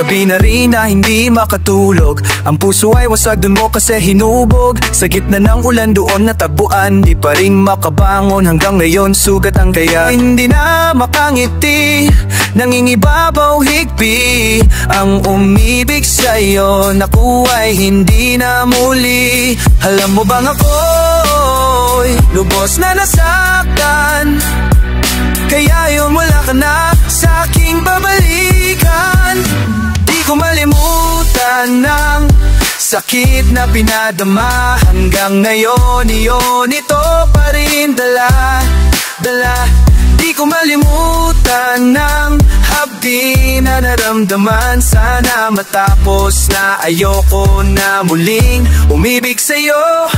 gabi na rin na hindi makatulog. Ang puso ay wasag, dun mo kasi hinubog. Sa gitna ng ulan doon natagpuan, di pa rin makabangon. Hanggang ngayon sugat ang kaya hindi na makangiti. Nangingibabaw higpi ang umibig sa'yo. Naku ay hindi na muli. Alam mo bang ako'y lubos na nasaktan, kaya yun wala ka na sa aking babalikan. Di ko malimutan ng sakit na pinadama. Hanggang ngayon iyon ito pa rin dala. Di ko malimutan ng hapdi na naramdaman. Sana matapos na, ayoko na muling umibig sa'yo.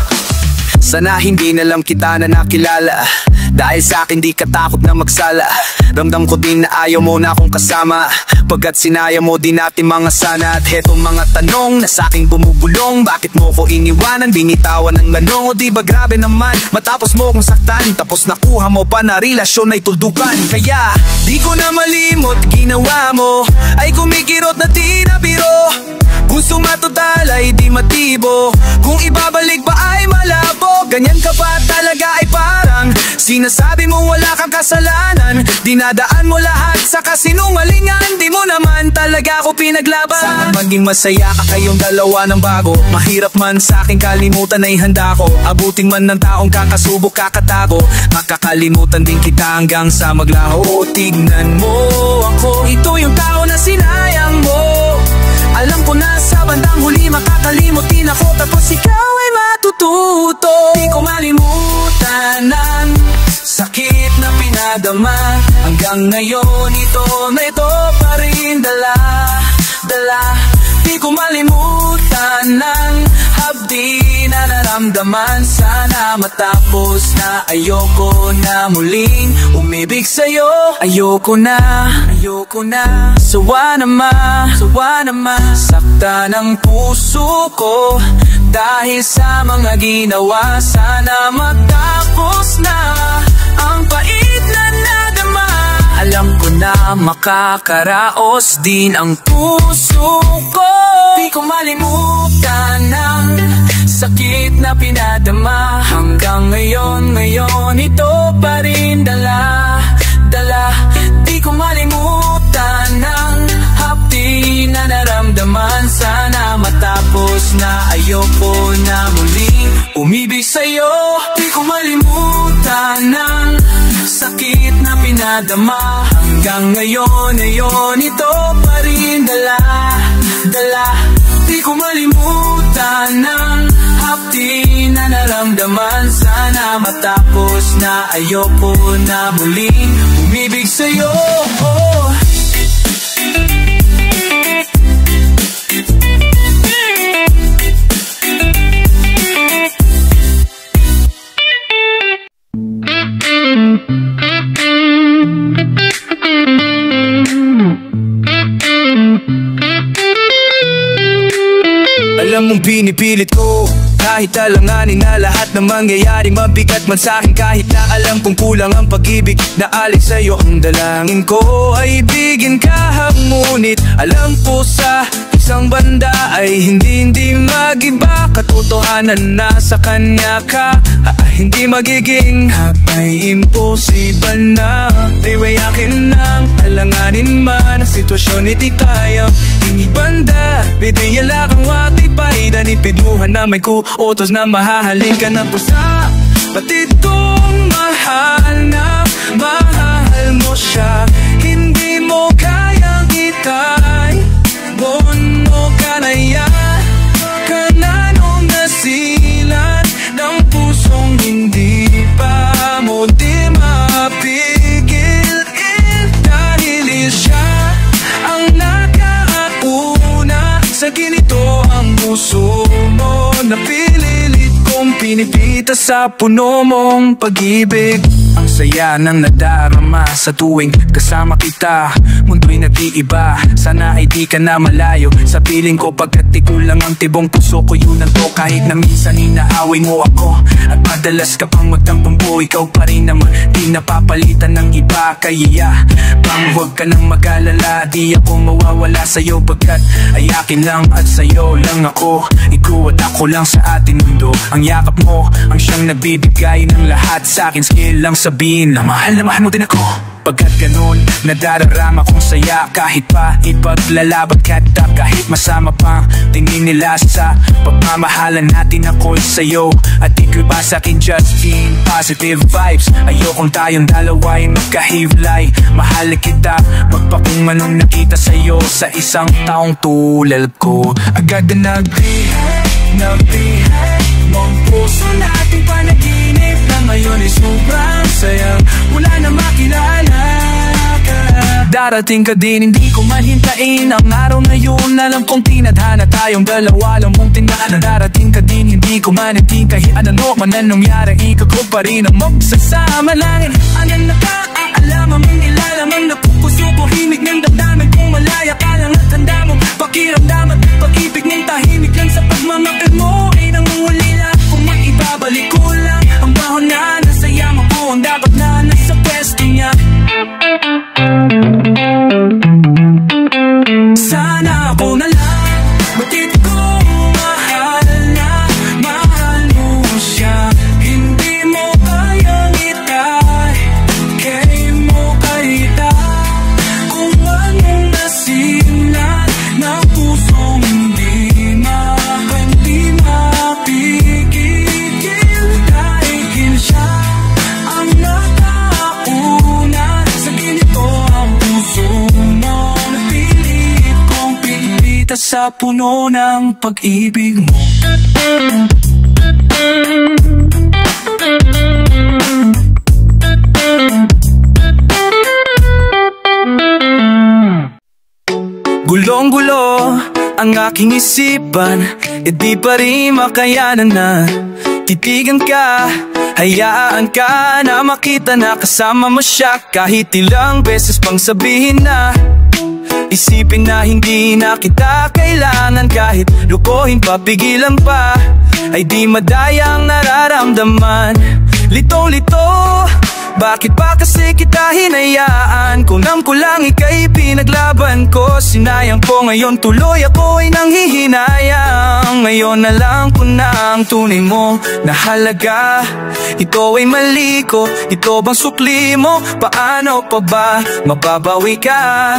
Sana hindi na lang kita na nakilala, dahil sa akin di ka takot na magsala. Ramdam ko din na ayaw mo na akong kasama, pagkat sinaya mo din natin mga sana. At hetong mga tanong na sa aking bumubulong, bakit mo ko iniwanan, binitawan ng lanong? O di ba grabe naman, matapos mo kong saktan, tapos nakuha mo pa na relasyon ay tuldukan. Kaya di ko na malimot, ginawa mo ay kumikirot na tinabiro. Gusto matotal ay di matibo, kung ibabalik pa ay malabo. Ganyan ka ba talaga ay parang sinasabi mo wala kang kasalanan. Dinadaan mo lahat sa kasinungalingan, di mo naman talaga ako pinaglaban. Sana maging masaya ka kayong dalawa ng bago. Mahirap man sa aking kalimutan ay handa ko. Abuting man ng taong kakasubok kakatago, makakalimutan din kita hanggang sa maglaho. Tignan mo ako, ito yung tao na sinayang mo. Alam ko na sa bandang huli makakalimutin ako, tapos ikaw ay matututo. Di ko malimutan ng sakit na pinadama. Hanggang ngayon ito pa rin dala. Di ko malimutan ng hapdi na naramdaman. Sana matapos na, ayoko na muling umibig sa'yo. Ayoko na sawa naman sakta ng puso ko dahil sa mga ginawa. Sana matapos na ang pait na nadama. Alam ko na makakaraos din ang puso ko. Di ko malimutan ng sakit na pinadama. Hanggang ngayon ito pa rin dala. Di ko malimutan ng hapdi na naramdaman. Sana matapos na, ayoko na muling umibig sa'yo. Di ko malimutan ng sakit na pinadama. Hanggang ngayon ito pa rin dala. Di ko malimutan ng hapdi na naramdaman. Sana matapos na, ayoko na muling umibig sa'yo. Alam mong pinipilit ko kahit alanganin na lahat ng mangyayari. Mabigat man sa'kin kahit na alam kong kulang ang pag-ibig na alik sa'yo. Ang dalangin ko ay ibigin ka, ngunit alam ko sa isang banda ay hindi mag-iba. Katotohanan na sa kanya ka hindi magiging ay imposible na. Di way akin nang alanganin man ang sitwasyon, iti kaya hindi banda. Bidiyala kang watipay dan ipiduhan na may kuotos na mahahalin ka na pusa. Batid kong mahal na mahal mo siya. Hindi mo kayang itay, bono ka na yan. Kananong nasilan ng pusong hindi pa mo di mapigil. Dahil siya ang nakauna sa ginito ang puso mo. Napililit kong pinipita sa puno mong pag-ibig. Ang saya ng nadarama sa tuwing kasama kita. Mundo'y nag-iiba, sana ay di ka na malayo sa piling ko. Pagkat ikaw lang ang tibong puso ko, yun ang to. Kahit na minsan inaaway mo ako, At madalas ka pang magtampong buo, ikaw pa rin naman di napapalitan ng iba. Kaya bang huwag ka nang mag-alala, di ako mawawala sa'yo, pagkat ay akin lang at sa'yo lang ako. Ikaw at ako lang sa ating mundo. Ang yakap mo ang siyang nagbibigay ng lahat sa'kin. Skill lang sabihin na mahal mo din ako. Pagkat ganun, nadararama kong saya. Kahit pa ipaglalaban kita, kahit masama pang tingin nila sa pagmamahalan natin, ako'y sa'yo at ikaw ba sa'kin. Just in positive vibes. Ayokong tayong dalawa ay magkahiwalay. Mahal kita, magpakung anong nakita sa'yo sa isang taong tulad ko. Agad na nag-behave mong puso nating panaginip na ngayon ay sobrang sayang. Wala na makilala ka. Darating ka din, hindi ko man hintayin ang araw na yun. Alam kong tinadhana tayong dalawa, alam mong tinadhana. Darating ka din, hindi ko man hintayin kahit ano man ang nangyari. Ikaw ko pa rin ang magsasama langit. Ano na ka, alam mong nilalamang napupuso ko. Himig ng damdamin kung malaya ka lang at handa mong pakiramdaman. Pag-ibig ng tahimik lang sa pagmamahal mo ay nangungulila. Kung maibabalik ko lang ang bahon na nasa yaman ko, ang dapat na nasa pwesto niya. Sana ako na lang matiti kong mahal na mahal mo siya. Hindi mo kayang itay, kay mo kaita kung anong nasimlan ng pusong hindi mapigil. Dahil siya ang nakauna sa ganito ang puso mo. Napilit kong pilita sa puno ng pag-ibig mo. Gulong-gulo ang aking isipan, di pa rin makayanan na titigan ka. Hayaan ka na makita na kasama mo siya. Kahit ilang beses pang sabihin na, isipin na hindi na kita kailangan. Kahit lukohin pa, pigilan pa, ay di madayang nararamdaman. Litong-lito, bakit ba kasi kita hinayaan? Kunam ko lang ika'y pinaglaban ko. Sinayang ko ngayon, tuloy ako ay nanghihinayang. Ngayon na lang ko na ang tunay mo na halaga. Ito ay mali ko, ito bang sukli mo? Paano pa ba mababawi ka?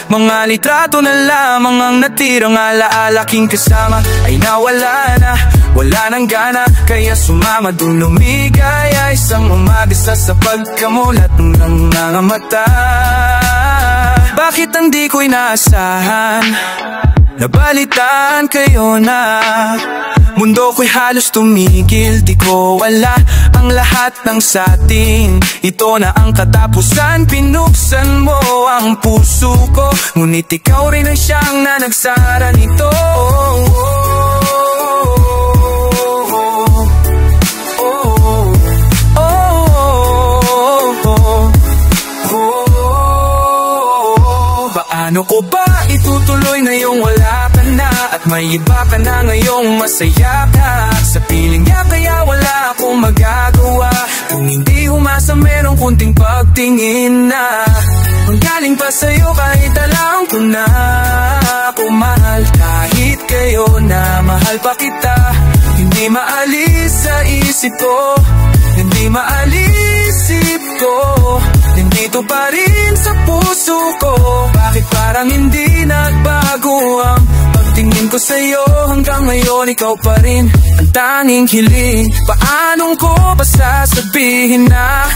Mga litrato na lamang ang natirang alaala. King kasama ay nawala na, wala nang gana. Kaya sumama dun lumigay, isang umaga sa pagkamulat ng mga mata. Bakit hindi ko inaasahan, nabalitaan kayo na mundo ko'y halos tumigil. Di ko wala ang lahat ng satin, ito na ang katapusan. Pinuksan mo ang puso ko, ngunit ikaw rin ang siyang nanagsara nito. Paano ko ba itutuloy ngayong wala ka na? At may iba ka na ngayong masaya ka. Sa piling niya kaya wala akong magagawa. Kung hindi umasa merong kunting pagtingin na manggaling pa sa'yo kahit alam ko na ako mahal. Kahit kayo na mahal pa kita, hindi maalis sa isip ko, hindi maalis isip ko. Nandito pa rin sa puso ko. Bakit parang hindi nagbago ang pagtingin ko sa'yo? Hanggang ngayon ikaw pa rin ang tanging hiling. Paanong ko ba sasabihin na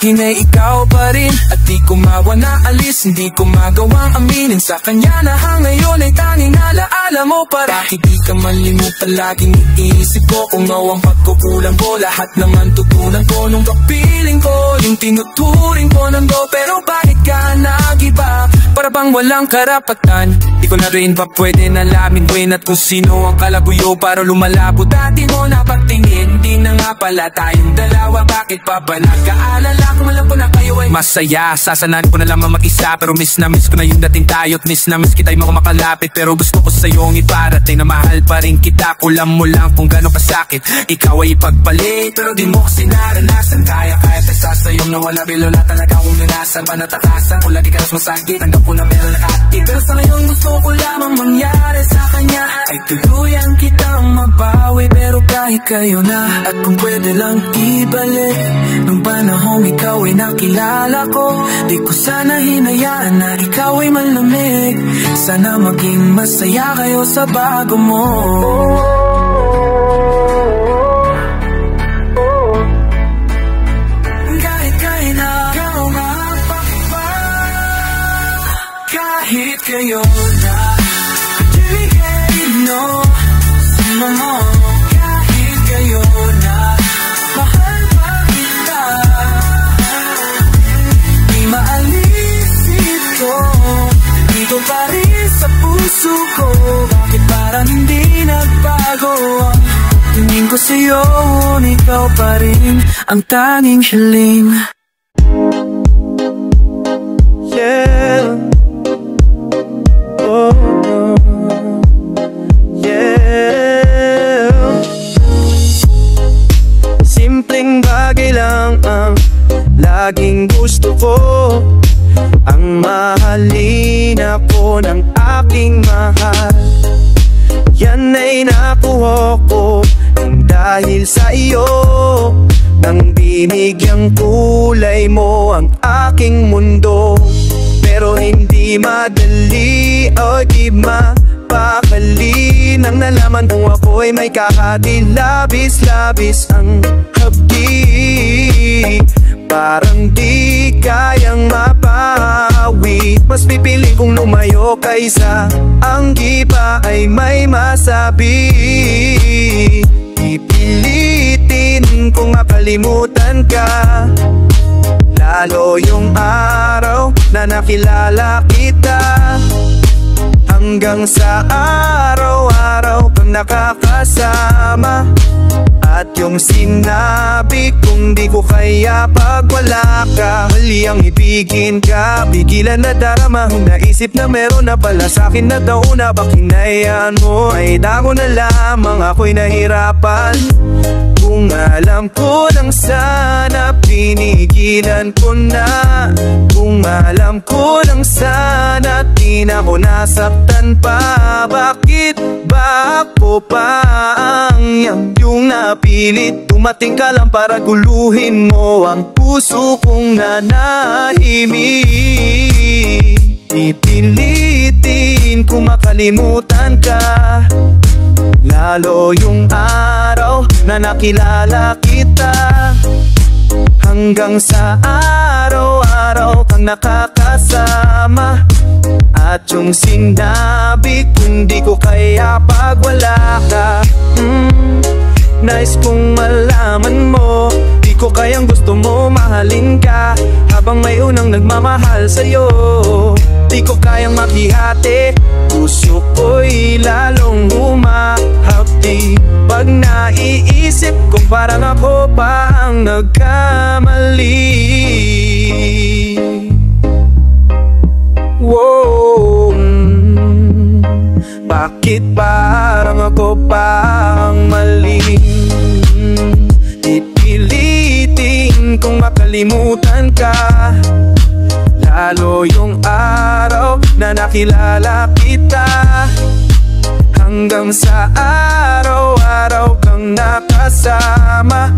hinay ikaw pa rin? At di ko mawala-alis, hindi ko magawang aminin sa kanya na ngayon ay tanging alaala mo. Para hindi ka malimut, palaging iisip ko kung ano ang pagkukulang ko. Lahat naman tutunan ko nung kapiling ko, yung tinuturing ko ng go. Pero bakit ka nag-iba? Para bang walang karapatan? Di ko na rin pa pwede nalamin at kung sino ang kalabuyo para lumalabo. Dati mo na pagtingin, di na nga pala pala tayong dalawa. Bakit pa ba nag-aalala kung alam ko na kayo ay masaya? Sasanaan ko na lamang mag-isa, pero miss na miss ko na yung dating tayo't miss na miss kita'y makumakalapit. Pero gusto ko sa'yong iparating na mahal pa rin kita. Kulang mo lang kung gano'ng kasakit ikaw ay ipagpalit, pero di mo kasi naranasan. Kaya kahit nagsasayong nawala bilo na talaga kung nanasan. Panatakasan kung lagi ka nas masakit, tanggap ko na meron nakatid. Pero sa ngayon gusto ko lamang mangyari sa kanya ay tuluyan kitang mabawi. Pero kahit kayo na at kung pwede lang ibalik nung panahong ikaw ay nakilala ko, di ko sana hinayaan na ikaw ay malamig. Sana maging masaya kayo sa bago mo. Kahit na ikaw mapakpa, kahit kayo na no, sama mo. Kahit kayo na mahal pa kita, di maalis ito. Dito pa rin sa puso ko. Bakit parang hindi nagbago ang tingin ko sa'yo? Ikaw pa rin ang tanging hiling. Yeah. Oh, oh. Yeah. Simpleng bagay lang ang laging gusto ko, ang mahalin ako ng aking mahal. Yan ay nakuha ko nang dahil sa iyo, nang binigyang kulay mo ang aking mundo. Pero hindi madali o di mapakali nang nalaman mo ako'y may kahati. Labis-labis ang habdi, parang di kayang mapawi. Mas pipili kong lumayo kaysa ang iba ay may masabi. Ipilitin kong makalimutan ka, lalo yung araw na nakilala kita. Hanggang sa araw-araw kang nakakasama, at yung sinabi kung di ko kaya pag wala ka. Mali ang ibigin ka, pigilan na darama. Naisip na meron na pala sa'kin na daw na. Bakinayan mo ay dago na lamang ako'y nahirapan. Kung alam ko lang sana pinigilan ko na. Kung alam ko lang sana di na ko nasaktan pa. Bakit ba ako pa ang yung napilit? Dumating ka lang para guluhin mo ang puso kong nanahimik. Pipilitin kung makalimutan ka, lalo yung araw na nakilala kita. Hanggang sa araw-araw kang nakakasama, at yung sinabi kung di ko kaya pag wala ka. Nice kong malaman mo, di ko kayang gusto mo mahalin ka, habang may unang nagmamahal sa'yo. Di ko kayang makihati, puso ko'y lalong humahapdi pag naiisip kung parang ako pa ang nagkamali. Wow, bakit parang ako pa ang mali? Ipilitin kong makalimutan ka, lalo yung araw na nakilala kita. Hanggang sa araw-araw kang nakasama,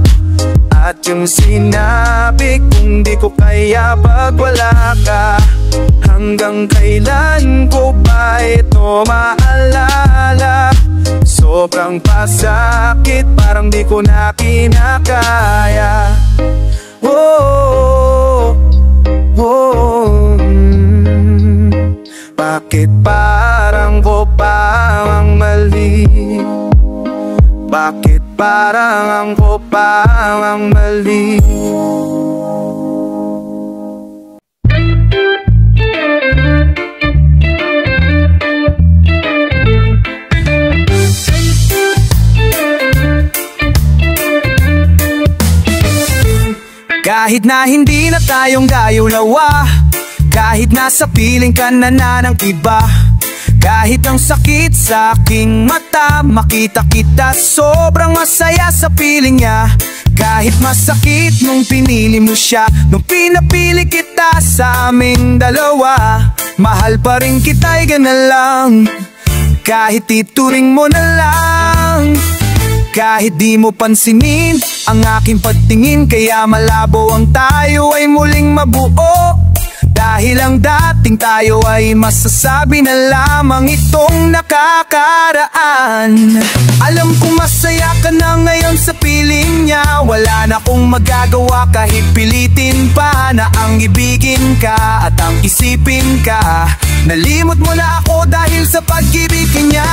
at yung sinabi kung di ko kaya pag wala ka. Hanggang kailan ko ba ito maalala? Sobrang pasakit, parang di ko na kinakaya. Oh, oh, bakit parang ko pa ang mali? Bakit parang ako pa ang mali? Kahit na hindi na tayong gayulawa, kahit nasa piling ka na ng iba, kahit ang sakit sa aking mata, makita kita sobrang masaya sa piling niya. Kahit masakit nung pinili mo siya, nung pinapili kita sa aming dalawa, mahal pa rin kita'y ganun lang. Kahit ituring mo na lang, kahit di mo pansinin ang aking pagtingin, kaya malabo ang tayo ay muling mabuo. Dahil ang dating tayo ay masasabi na lamang itong nakakaraan. Alam kong masaya ka na ngayon sa piling niya, wala na akong magagawa kahit pilitin pa na ang ibigin ka at ang isipin ka. Nalimot mo na ako dahil sa pag-ibig niya.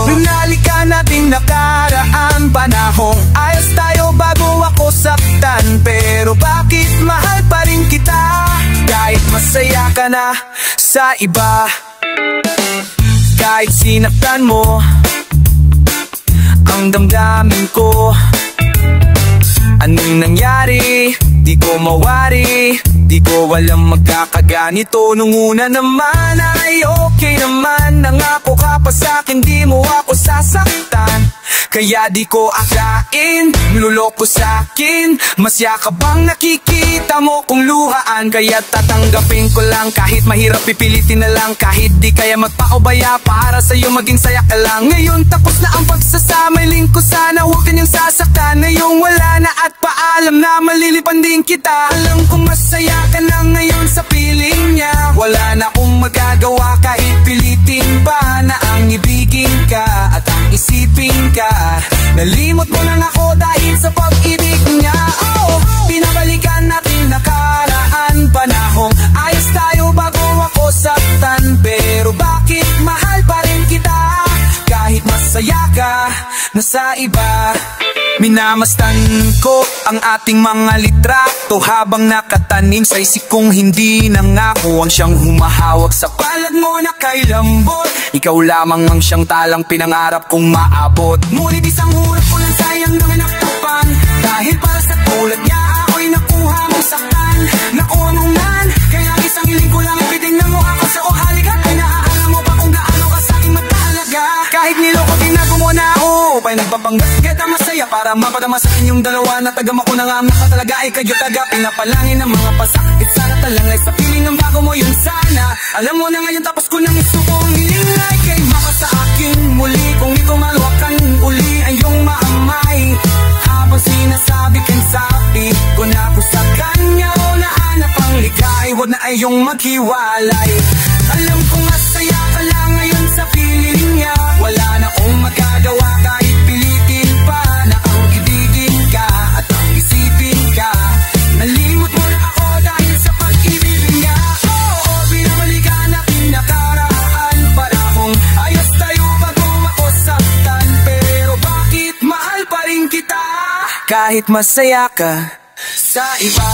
Binalikan natin nakaraan panahong ayos tayo bago ako saktan. Pero bakit mahal pa rin kita kahit masaya ka na sa iba? Kahit sinaktan mo ang damdamin ko, anong nangyari? Di ko mawari, di ko alam magkakaganito. Nung una naman ay okay naman, nangako ka pa sa'kin di mo ako sasaktan. Kaya di ko akain, niloloko sa'kin. Masya ka bang nakikita mo kung luhaan? Kaya tatanggapin ko lang kahit mahirap, pipilitin na lang. Kahit di kaya magpaubaya para sa'yo maging saya ka lang. Ngayon tapos na ang pagsasama, lingko sana huwag kanyang sasaktan. Ngayong wala na at paalam na, malilipan din kita. Alam kong masaya ka na ngayon sa piling niya, wala na akong magagawa kahit pilitin pa na ang ibigin ka at ang isipin ka. Nalimot mo lang ako dahil sa pag-ibig niya. Pinabalikan natin nakaraan panahong ayos tayo bago ako saktan. Pero bakit mahal pa rin kita kahit masaya ka na sa iba? Minamastan ko ang ating mga litrato habang nakatanim sa isip kong hindi nangako ang siyang humahawak sa palad mo na kay lambot. Ikaw lamang ang siyang talang pinangarap kong maabot. Ngunit isang hulap ko lang sayang na minaktapan, dahil para sa tulad niya ako'y nakuha mong saktan. Nakuha mong man, kaya isang hiling ko lang ipitin na mo ako sa halika. Ay naaalam mo pa kung gaano ka sa'king matalaga. Kahit niloko tinago mo na ako, pa'y nagpapanggap kita masaya para mapadama sa inyong dalawa. Natagam ako na nga makatalaga ay kayo taga. Pinapalangin ng mga pasakit sana talangay sa piling ng bago mo yung sana. Alam mo na ngayon tapos ko nang isukong nilingay kay baka sa akin muli. Kung ikaw maluwakan uli ay yung maamay, habang sinasabi kang sabi ko na ako sa kanya o nahanap ang ligay, huwag na ay yung maghiwalay. Alam ko masaya ka lang ngayon sa piling niya, wala na akong magagawa kahit pilitin pa na ang ibigin ka at ang isipin ka. Nalimot mo na ako dahil sa pag-ibig niya. Binabalikan natin nakaraan panahong ayos tayo bago ako saktan. Pero bakit mahal pa rin kita kahit masaya ka sa iba?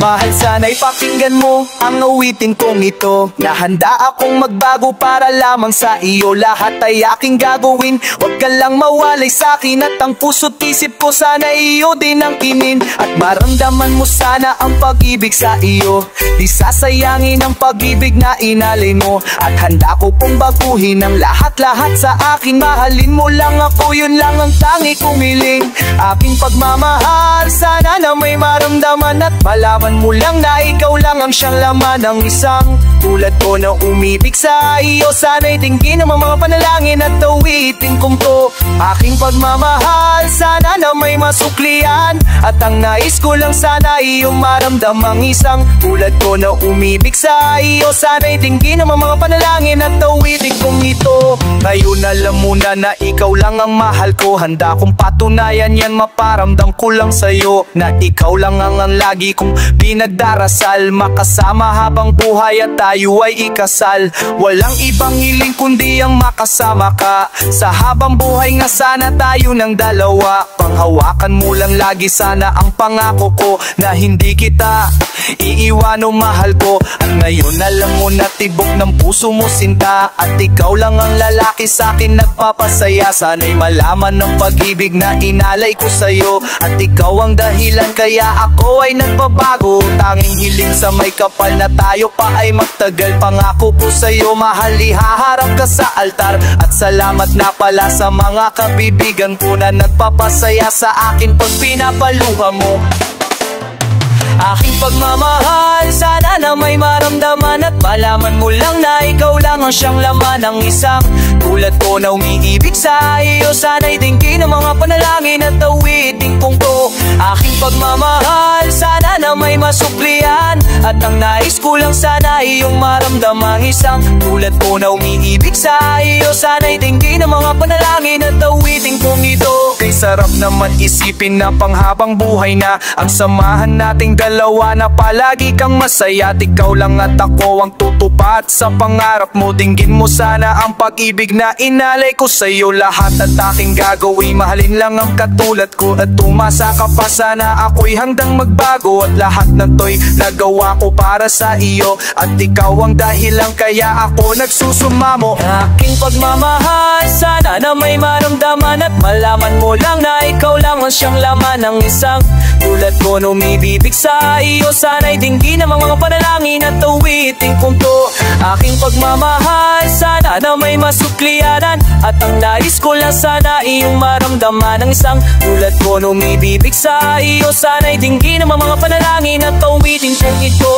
Mahal, sana'y pakinggan mo ang awitin kong ito, na handa akong magbago para lamang sa iyo. Lahat ay aking gagawin, huwag ka lang mawalay sa'kin. At ang puso't isip ko sana iyo din ang kinin, at maramdaman mo sana ang pag-ibig sa iyo. Di sasayangin ang pag-ibig na inalay mo, at handa ko pong baguhin ang lahat-lahat sa akin. Mahalin mo lang ako, yun lang ang tangi kong hiling. Aking pagmamahal, sana na may maramdaman at malaman mo lang na ikaw lang ang siyang laman ng isang tulad ko na umibig sa iyo. Sana'y tingin ang mga panalangin at awitin kong to. Aking pagmamahal, sana na may masuklian, at ang nais ko lang sana iyong maramdamang isang tulad ko na umibig sa iyo. Sana'y tingin ang mga panalangin at awitin kong ito. Ngayon alam mo na ikaw lang ang mahal ko. Handa kong patunayan yan, maparamdam ko lang sa'yo na ikaw lang ang lagi kong pinagdarasal, makasama habang buhay at tayo ay ikasal. Walang ibang hiling kundi ang makasama ka. Sa habang buhay nga sana tayo ng dalawa. Panghawakan mo lang lagi sana ang pangako ko, na hindi kita iiwan o mahal ko. At ngayon alam mo na tibok ng puso mo sinta, at ikaw lang ang lalaki sa akin nagpapasaya. Sana'y malaman ng pag-ibig na inalay ko sa'yo, at ikaw ang dahilan kaya ako ay nagbabago. Tanging hiling sa may kapal na tayo pa ay magtagal. Pangako ko sa'yo mahal, ihaharap ka sa altar. At salamat na pala sa mga kabibigan ko na nagpapasaya sa akin pag pinapaluha mo. Aking pagmamahal, sana na may maramdaman at malaman mo lang na ikaw lang ang siyang laman ng isang tulad ko na umiibig sa iyo. Sana'y tingin ang mga panalangin at awitin kong to. Aking pagmamahal, sana na may masuklian, at ang nais ko lang sana iyong maramdamang isang tulad ko na umiibig sa iyo. Sana'y tingin ang mga panalangin at awitin kong ito. Kay sarap naman isipin na panghabang buhay na ang samahan nating dalawa, na palagi kang masaya. At ikaw lang at ako ang tutupad sa pangarap mo. Dinggin mo sana ang pag-ibig na inalay ko sa'yo. Lahat at aking gagawin, mahalin lang ang katulad ko. At tumasa ka pa sana ako'y handang magbago. At lahat na to'y nagawa ko para sa iyo, at ikaw ang dahilan kaya ako nagsusumamo. Aking pagmamahal, sana na may maramdaman at malaman mo lang na ikaw lang ang siyang laman ng isang tulad ko na umibig sa iyo. Sana'y dinggin ang mga panalangin at awitin kong to. Aking pagmamahal, sana na may masuklianan, at ang nais ko lang sana iyong maramdaman ng isang tulad ko na umibig sa iyo. Sana'y dinggin ang mga panalangin at awitin kong ito.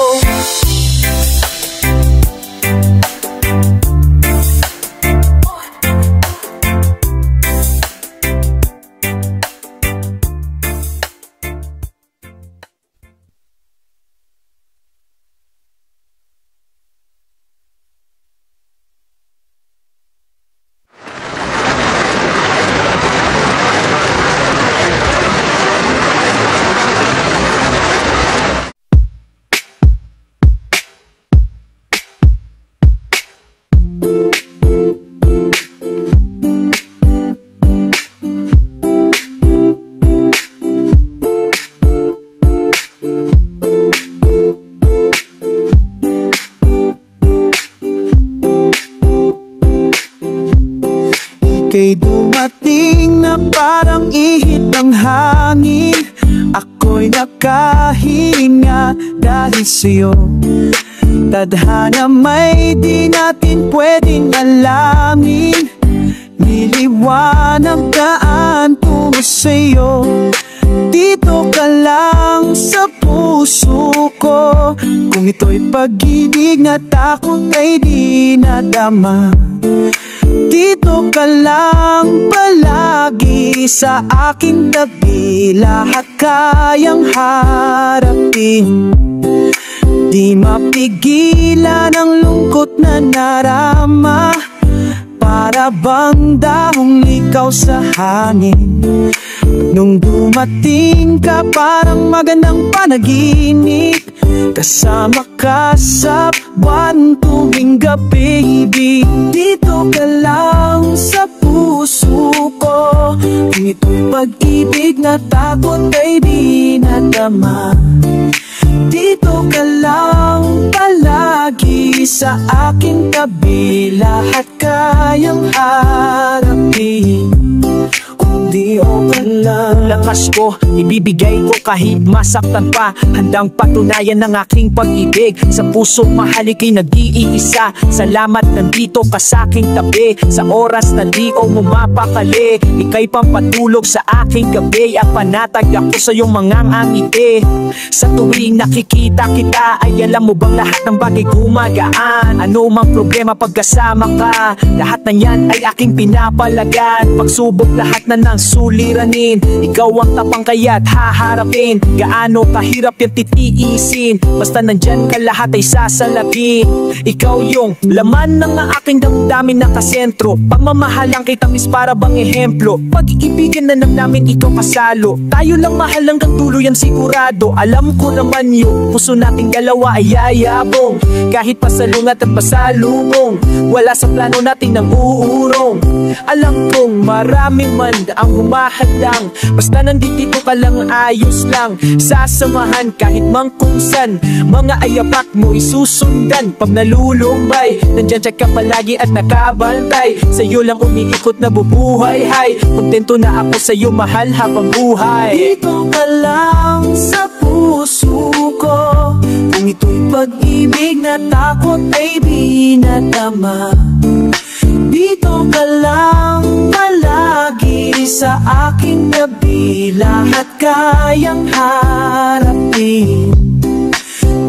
Ika'y dumating na parang ihip ng hangin. Ako'y nakahinga dahil sa'yo. Tadhana may di natin pwedeng alamin. Niliwanag daan tungo sa'yo. Dito ka lang sa puso ko. Kung ito'y pag-ibig na takot ay di nadama. Dito ka lang palagi sa aking tabi. Lahat kayang harapin. Di mapigilan ang lungkot na narama. Para bang dahong ikaw sa hangin. Nung dumating ka parang magandang panaginip. Kasama ka sa buwan tuwing gabi. Dito ka lang sa puso ko. Kung ito'y pag-ibig na takot ay di nadama. Dito ka lang palagi sa aking tabi. Lahat kayang harapin. Di okay lang. Lakas ko, ibibigay ko kahit masaktan pa. Handang patunayan ng aking pag-ibig. Sa puso mahal ika'y nag-iisa. Salamat nandito ka sa aking tabi. Sa oras na di ko mapakali. Ika'y pampatulog sa aking gabi. At panatag ako sa iyong mga ngiti. Sa tuwing nakikita kita ay alam mo bang lahat ng bagay gumagaan. Ano mang problema pagkasama ka, lahat na yan ay aking pinapalagan. Pagsubok lahat na ng suliranin. Ikaw ang tapang kaya't haharapin. Gaano kahirap yung titiisin, basta nandyan ka lahat ay sasalapin. Ikaw yung laman ng aking damdamin na kasentro. Pagmamahalang kita miss para bang ehemplo. Pag-iibigan na namin ikaw kasalo. Tayo lang mahal hanggang dulo yan sigurado. Alam ko naman yung puso nating dalawa ay yayabong. Kahit pasalungat at pasalubong, wala sa plano natin ng uurong. Alam kong maraming man ang humahadlang, basta nandito ka lang ayos lang. Sasamahan kahit mang kung san, mga ayapak mo isusundan. Pag nalulumbay, nandyan ka palagi at nakabantay. Sa'yo lang umiikot na bubuhay, hay. Kontento na ako sa'yo mahal habang buhay. Dito ka lang sa puso ko, kung ito'y pag-ibig na takot ay di nadama. Dito ka lang palagi sa aking gabi, lahat kayang harapin.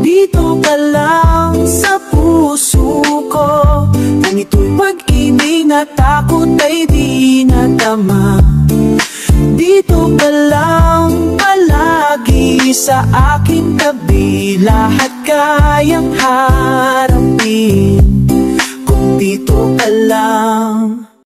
Dito ka lang sa puso ko, kung ito'y pag-ibig na takot ay di nadama. Dito ka lang palagi sa aking tabi, lahat kayang harapin. Kung dito ka lang.